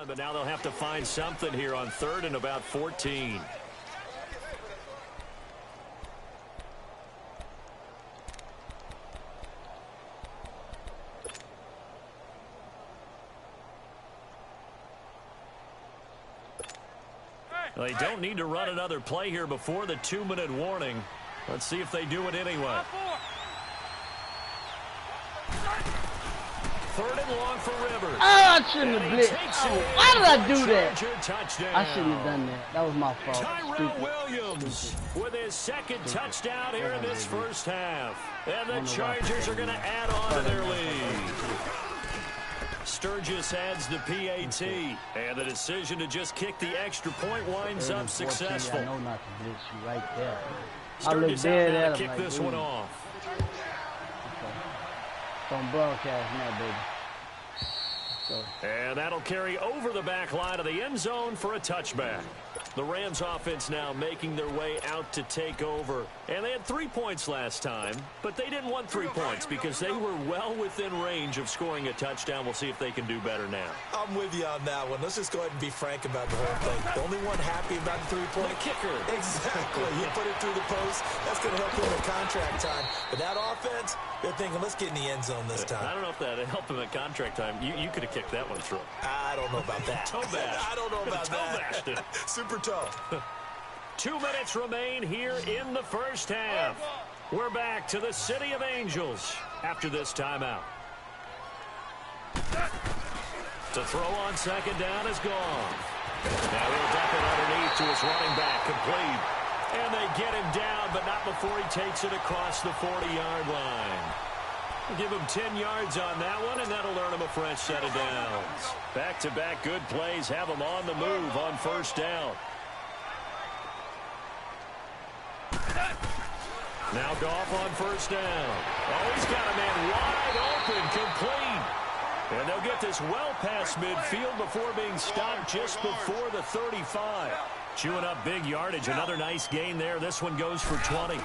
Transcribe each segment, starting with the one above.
But now they'll have to find something here on 3rd and about 14. They don't need to run another play here before the 2-minute warning. Let's see if they do it anyway. 3rd and long for Rivers. Oh, I shouldn't have blitzed. Oh, why did I do that? I shouldn't have done that. That was my fault. Tyrell Williams with his 2nd touchdown here in this first half. And the Chargers are going to add on to their lead. Sturgis adds the PAT, and the decision to just kick the extra point winds up successful. I know not to blitz you right there. Sturgis out now to kick this one off. It's on broadcast now, baby. And that'll carry over the back line of the end zone for a touchback. The Rams offense now making their way out to take over. And they had 3 points last time, but they didn't want 3 points because they were well within range of scoring a touchdown. We'll see if they can do better now. I'm with you on that one. Let's just go ahead and be frank about the whole thing. The only one happy about the 3-point kicker. Exactly. You put it through the post. That's going to help him in contract time. But that offense, they're thinking, let's get in the end zone this time. I don't know if that helped him at contract time. You could have kicked that one through. I don't know about that. Toe bash. I don't know about that. Super toe. 2 minutes remain here in the first half. We're back to the City of Angels after this timeout. To throw on 2nd down is gone. Now he'll dump it underneath to his running back, complete. And they get him down, but not before he takes it across the 40-yard line. Give him 10 yards on that one, and that'll earn him a fresh set of downs. Back-to-back good plays have him on the move on 1st down. Now Goff on 1st down. Oh, he's got a man wide open, complete. And they'll get this well past midfield before being stopped just before the 35. Chewing up big yardage. Another nice gain there. This one goes for 20.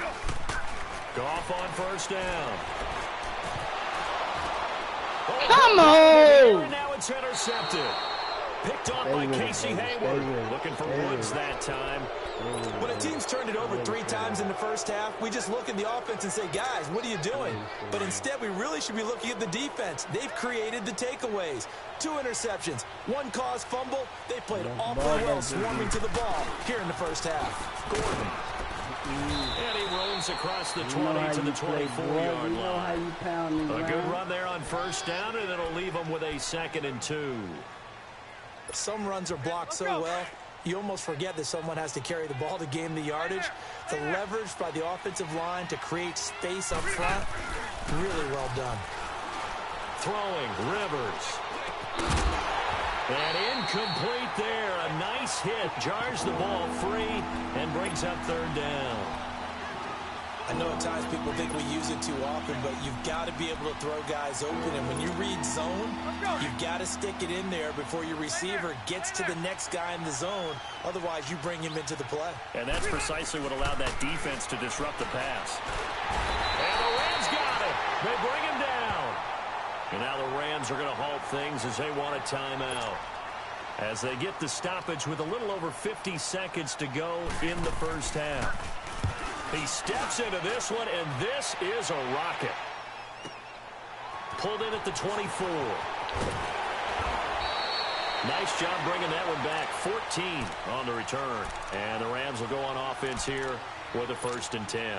Goff on 1st down. Oh, come on! Now it's intercepted. Picked on by Casey Hayward. Looking for Woods that time. When a team's turned it over 3 times in the first half, we just look at the offense and say, guys, what are you doing? But instead, we really should be looking at the defense. They've created the takeaways. 2 interceptions, 1 caused fumble. They played awfully well swarming to the ball here in the first half. Gordon. And he rolls across the 20 to the 24-yard line. A good run there on 1st down, and it'll leave them with a 2nd and 2. Some runs are blocked so well, you almost forget that someone has to carry the ball to gain the yardage. The leverage by the offensive line to create space up front, really well done. Throwing, Rivers. And incomplete there. A nice hit. Jars the ball free and brings up 3rd down. I know at times people think we use it too often, but you've got to be able to throw guys open. And when you read zone, you've got to stick it in there before your receiver gets to the next guy in the zone. Otherwise, you bring him into the play. And that's precisely what allowed that defense to disrupt the pass. And the Rams got it. They bring him down. And now the Rams are going to halt things as they want a timeout. As they get the stoppage with a little over 50 seconds to go in the first half. He steps into this one, and this is a rocket. Pulled in at the 24. Nice job bringing that one back. 14 on the return. And the Rams will go on offense here with a 1st and 10.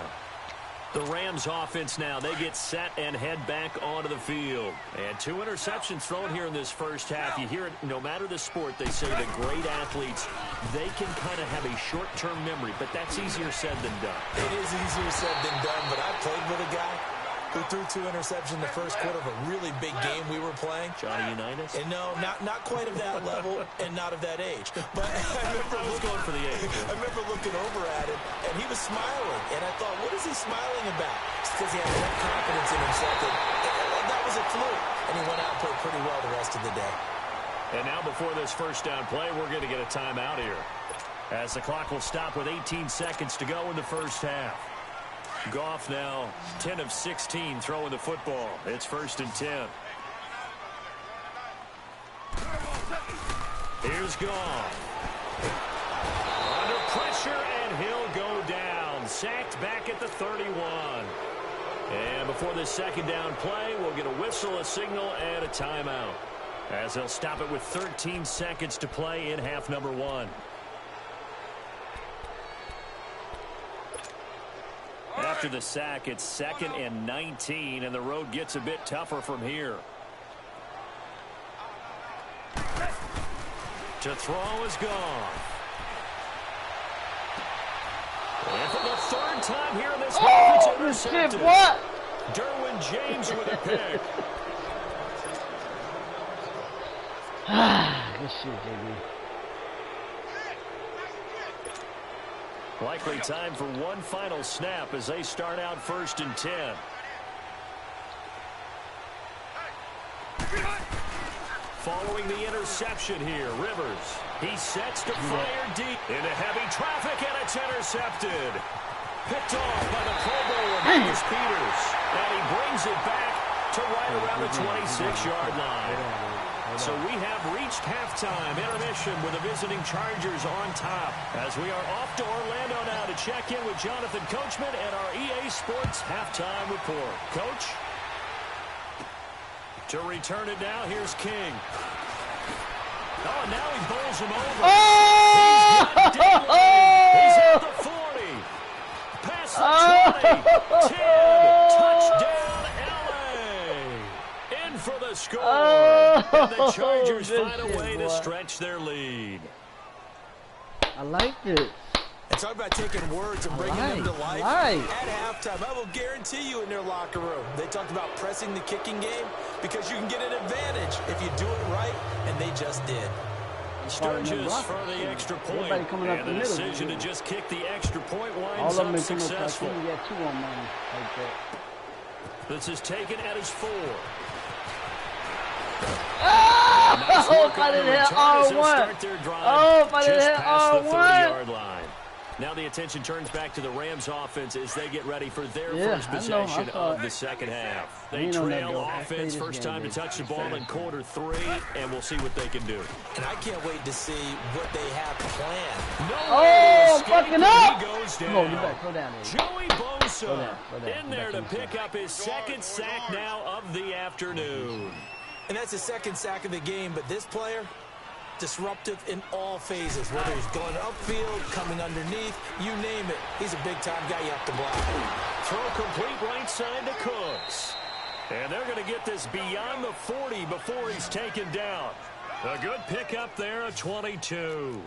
The Rams offense now, they get set and head back onto the field. And 2 interceptions thrown here in this first half. You hear it, no matter the sport, they say the great athletes, they can kind of have a short-term memory, but that's easier said than done. It is easier said than done, but I played with a guy who threw 2 interceptions in the first quarter of a really big game we were playing. Johnny Unitas? And no, not quite of that level and not of that age. But I was going for the age. I remember looking over at him, and he was smiling. And I thought, what is he smiling about? It's because he had enough confidence in himself that was a fluke. And he went out and played pretty well the rest of the day. And now before this 1st down play, we're going to get a timeout here. As the clock will stop with 18 seconds to go in the first half. Goff now 10 of 16 throwing the football. It's 1st and 10. Here's Goff. Under pressure, and he'll go down. Sacked back at the 31. And before this second down play, we'll get a whistle, a signal, and a timeout, as they'll stop it with 13 seconds to play in half number 1. After the sack, it's 2nd and 19, and the road gets a bit tougher from here. To throw is Goff. And for the 3rd time here in this half, it's intercepted. Shit, what? Derwin James with a pick. Good shit, JB. Likely time for one final snap as they start out 1st and 10. Following the interception here, Rivers. He sets to fire deep into heavy traffic, and it's intercepted. Picked off by the Pro Bowler, Marcus Peters. And he brings it back to right around the 26-yard line. So we have reached halftime intermission with the visiting Chargers on top, as we are off to Orlando now to check in with Jonathan Coachman and our EA Sports halftime report. Coach? To return it now, here's King. Oh, and now he bowls him over. Oh! He's at the 40. Past the 20. 10. Touchdown, L.A. In for the score. And the Chargers find a way to stretch their lead. I like this. And talk about taking words and bringing them to life. At halftime, I will guarantee you in their locker room, they talked about pressing the kicking game because you can get an advantage if you do it right, and they just did. Sturgis for the extra point, and the decision to just kick the extra point winds up successful. This is taken at his 4. Oh, if I didn't hit R1. Oh, if I didn't hit R1. 30-yard line. Now the attention turns back to the Rams offense as they get ready for their first possession of the second half. They trail offense, first time to touch the ball in quarter 3, and we'll see what they can do. And I can't wait to see what they have planned. Oh, fucking up! He goes down. Come on, you better go down there. Joey Bosa in there to pick up his 2nd sack now of the afternoon. And that's his 2nd sack of the game, but this player, disruptive in all phases, whether he's going upfield, coming underneath, you name it. He's a big-time guy you have to block. Throw complete right side to Cooks. And they're going to get this beyond the 40 before he's taken down. A good pickup there, a 22.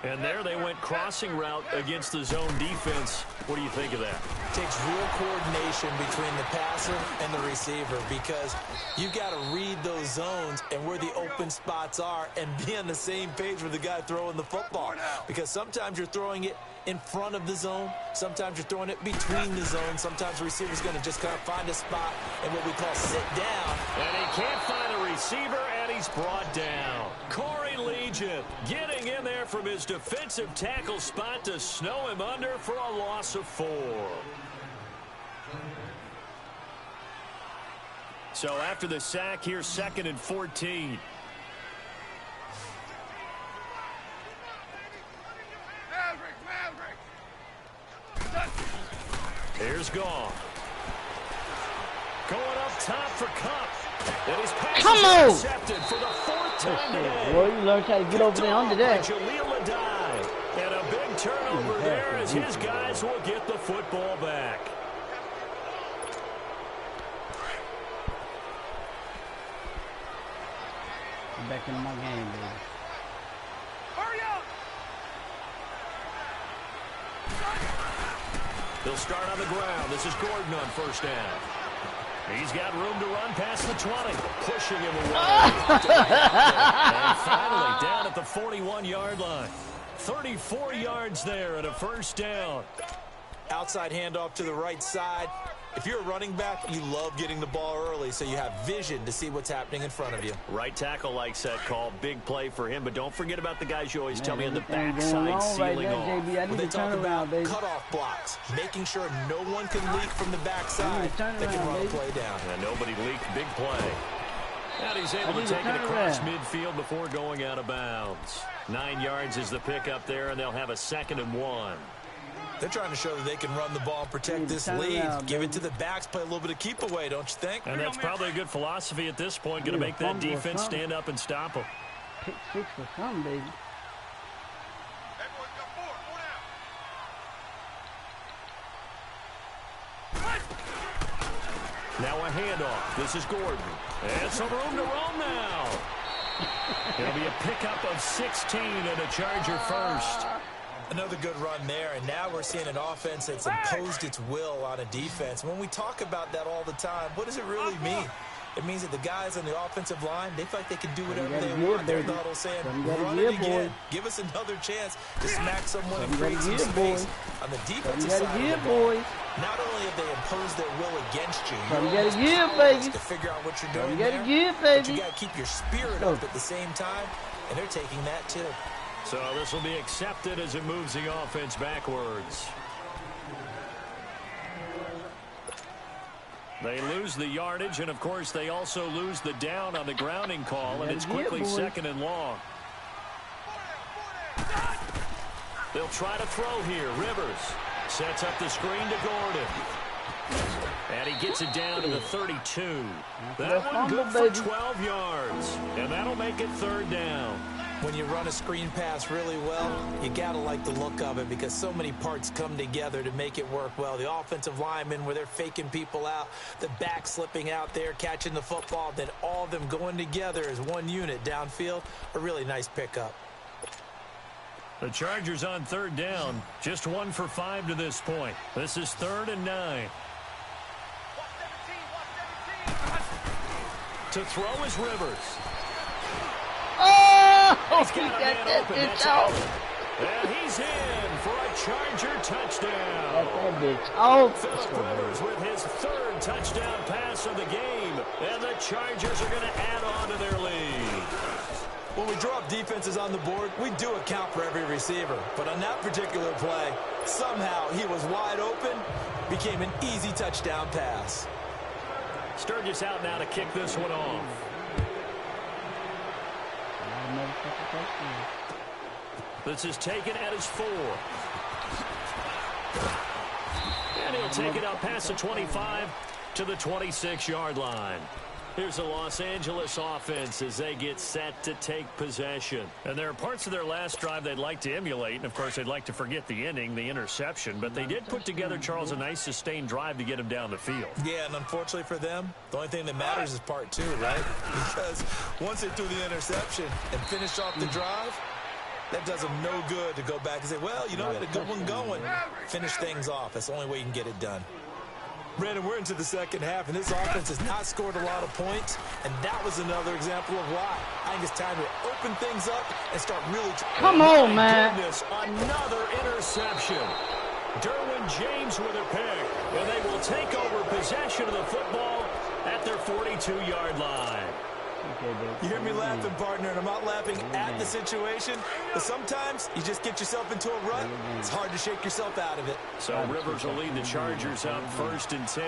And there they went crossing route against the zone defense. What do you think of that? Takes real coordination between the passer and the receiver because you got to read those zones and where the open spots are and be on the same page with the guy throwing the football. Because sometimes you're throwing it in front of the zone. Sometimes you're throwing it between the zones. Sometimes the receiver's going to just kind of find a spot and what we call sit down. And he can't find a receiver, and he's brought down. Corey Legion getting in there from his defensive tackle spot to snow him under for a loss of 4. So after the sack, here's 2nd and 14. Here's Goff. Going up top for Cup. And his pass is intercepted for the 4th time today. Boy, you learned how to get over there under that. Jaleel Adai. And a big turnover there as his guys will get the football back. I'm back in my game, baby. Hurry up! They'll start on the ground. This is Gordon on 1st down. He's got room to run past the 20. Pushing him away. And finally down at the 41-yard line. 34 yards there and a 1st down. Outside handoff to the right side. If you're a running back, you love getting the ball early so you have vision to see what's happening in front of you. Right tackle likes that call. Big play for him, but don't forget about the guys you always tell me on the backside sealing off. When they talk about cutoff blocks, making sure no one can leak from the backside that can run a play down. And nobody leaked. Big play. And he's able to take it across midfield before going out of bounds. 9 yards is the pickup there, and they'll have a 2nd and 1. They're trying to show that they can run the ball and protect this lead. Give it to the backs, play a little bit of keep away, don't you think? And that's probably a good philosophy at this point. Going to make that defense stand up and stop them. Pick 6 or something, baby. Now a handoff. This is Gordon. And some room to roam now. It'll be a pickup of 16 and a Charger first. Another good run there, and now we're seeing an offense that's imposed its will on a defense. When we talk about that all the time, what does it really mean? It means that the guys on the offensive line, they feel like they can do whatever they want. They're in the huddle saying, run it again. Give us another chance to smack someone and create some space. On the defensive side of the ball, not only have they imposed their will against you, to figure out what you're doing there, but you got to keep your spirit up at the same time, and they're taking that too. So this will be accepted as it moves the offense backwards. They lose the yardage, and, of course, they also lose the down on the grounding call, and it's quickly 2nd and long. They'll try to throw here. Rivers sets up the screen to Gordon. And he gets it down to the 32. That one good for 12 yards, and that'll make it 3rd down. When you run a screen pass really well, you got to like the look of it because so many parts come together to make it work well. The offensive linemen, where they're faking people out, the back slipping out there, catching the football, then all of them going together as one unit downfield. A really nice pickup. The Chargers on 3rd down, just 1 for 5 to this point. This is 3rd and 9. To throw is Rivers. Oh, he got that bitch out. And he's in for a Charger touchdown. That bitch out. Phillip Rivers with his 3rd touchdown pass of the game. And the Chargers are going to add on to their lead. When we draw up defenses on the board, we do account for every receiver. But on that particular play, somehow he was wide open, became an easy touchdown pass. Sturgis out now to kick this one off. This is taken at his 4. And he'll take it out past the 25 to the 26-yard line. Here's the Los Angeles offense as they get set to take possession. And there are parts of their last drive they'd like to emulate. And, of course, they'd like to forget the ending, the interception. But they did put together, Charles, a nice sustained drive to get him down the field. Yeah, and unfortunately for them, the only thing that matters is part 2, right? Because once they threw the interception and finished off the drive, that does them no good to go back and say, well, you know, we had a good one going. Finish things off. That's the only way you can get it done. Brandon, we're into the second half, and this offense has not scored a lot of points, and that was another example of why. I think it's time to open things up and start really... Come on, man. Goodness, another interception. Derwin James with a pick, and they will take over possession of the football at their 42-yard line. You hear me laughing, partner, and I'm not laughing at the situation, but sometimes you just get yourself into a rut. It's hard to shake yourself out of it. So Rivers will lead the Chargers up 1st and 10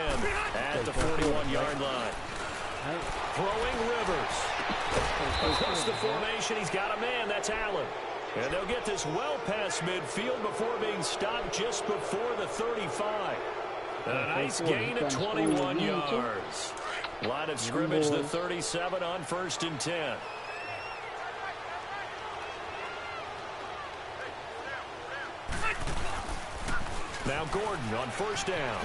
at the 41-yard line. Throwing Rivers. Across the formation, he's got a man. That's Allen. And they'll get this well past midfield before being stopped just before the 35. A nice gain of 21 yards. Line of scrimmage, the 37 on 1st and 10. Now Gordon on 1st down.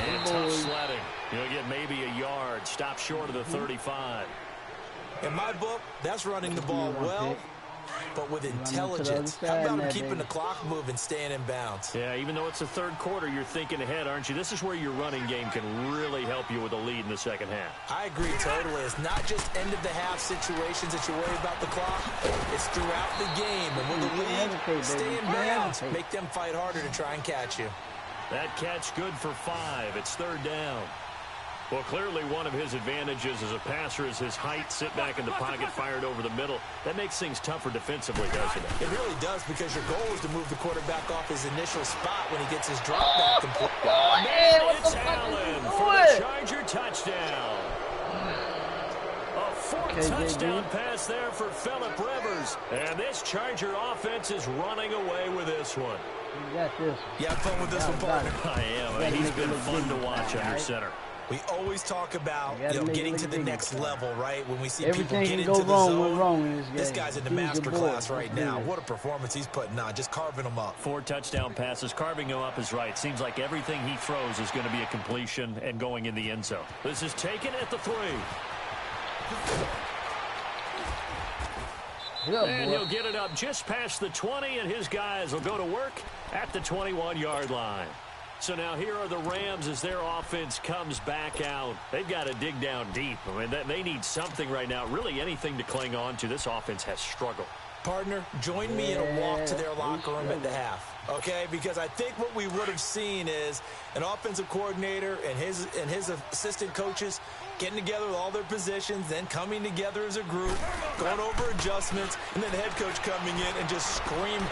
And tough sledding. He'll get maybe a yard. Stop short of the 35. In my book, that's running the ball well, but with intelligence. How about him keeping the clock moving, staying in bounds? Yeah, even though it's the 3rd quarter, you're thinking ahead, aren't you? This is where your running game can really help you with a lead in the second half. I agree totally. It's not just end-of-the-half situations that you worry about the clock. It's throughout the game. And with the lead, stay in bounds. Make them fight harder to try and catch you. That catch good for 5. It's 3rd down. Well, clearly one of his advantages as a passer is his height, sit back in the pocket, fired over the middle. That makes things tougher defensively, doesn't it? It really does, because your goal is to move the quarterback off his initial spot when he gets his drop back complete. Oh, man, it's Allen for the Charger touchdown. Fourth touchdown pass there for Phillip Rivers. And this Charger offense is running away with this one. You got this one. You have fun with this one, partner. I am. He's been fun to watch under center. We always talk about getting to the next level, right? When we see everything people get can into go the zone, wrong in this game. this guy's in the master class right now. What a performance he's putting on, just carving them up. 4 touchdown passes, carving him up is right. Seems like everything he throws is going to be a completion and going in the end zone. This is taken at the 3. And he'll get it up just past the 20, and his guys will go to work at the 21-yard line. So now here are the Rams as their offense comes back out. They've got to dig down deep. I mean, they need something right now, really anything to cling on to. This offense has struggled. Partner, join me in a walk to their locker room at the half, okay? Because I think what we would have seen is an offensive coordinator and his assistant coaches getting together with all their positions, then coming together as a group, going over adjustments, and then the head coach coming in and just screaming,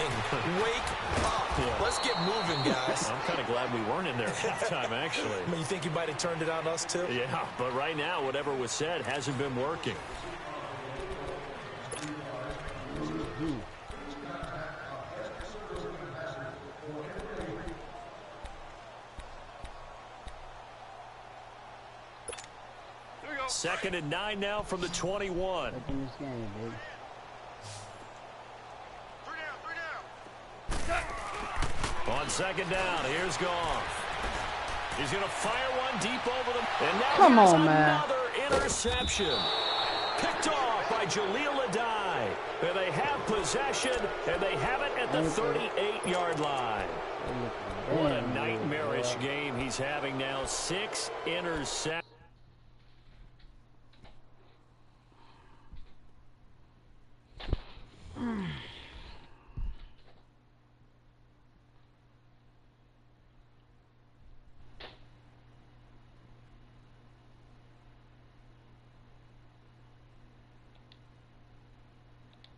wake up. Yeah. Let's get moving, guys. I'm kind of glad we weren't in there at halftime, actually. I mean, you think you might have turned it on us, too? Yeah, but right now, whatever was said hasn't been working. Second and 9 now from the 21. In this game, baby. On second down, here's Goff. He's going to fire one deep over them. And now Come here's on, man. another interception. Picked off by Jaleel Adai. And they have possession, and they have it at the 38-yard line. What a nightmarish game he's having now. 6 interceptions.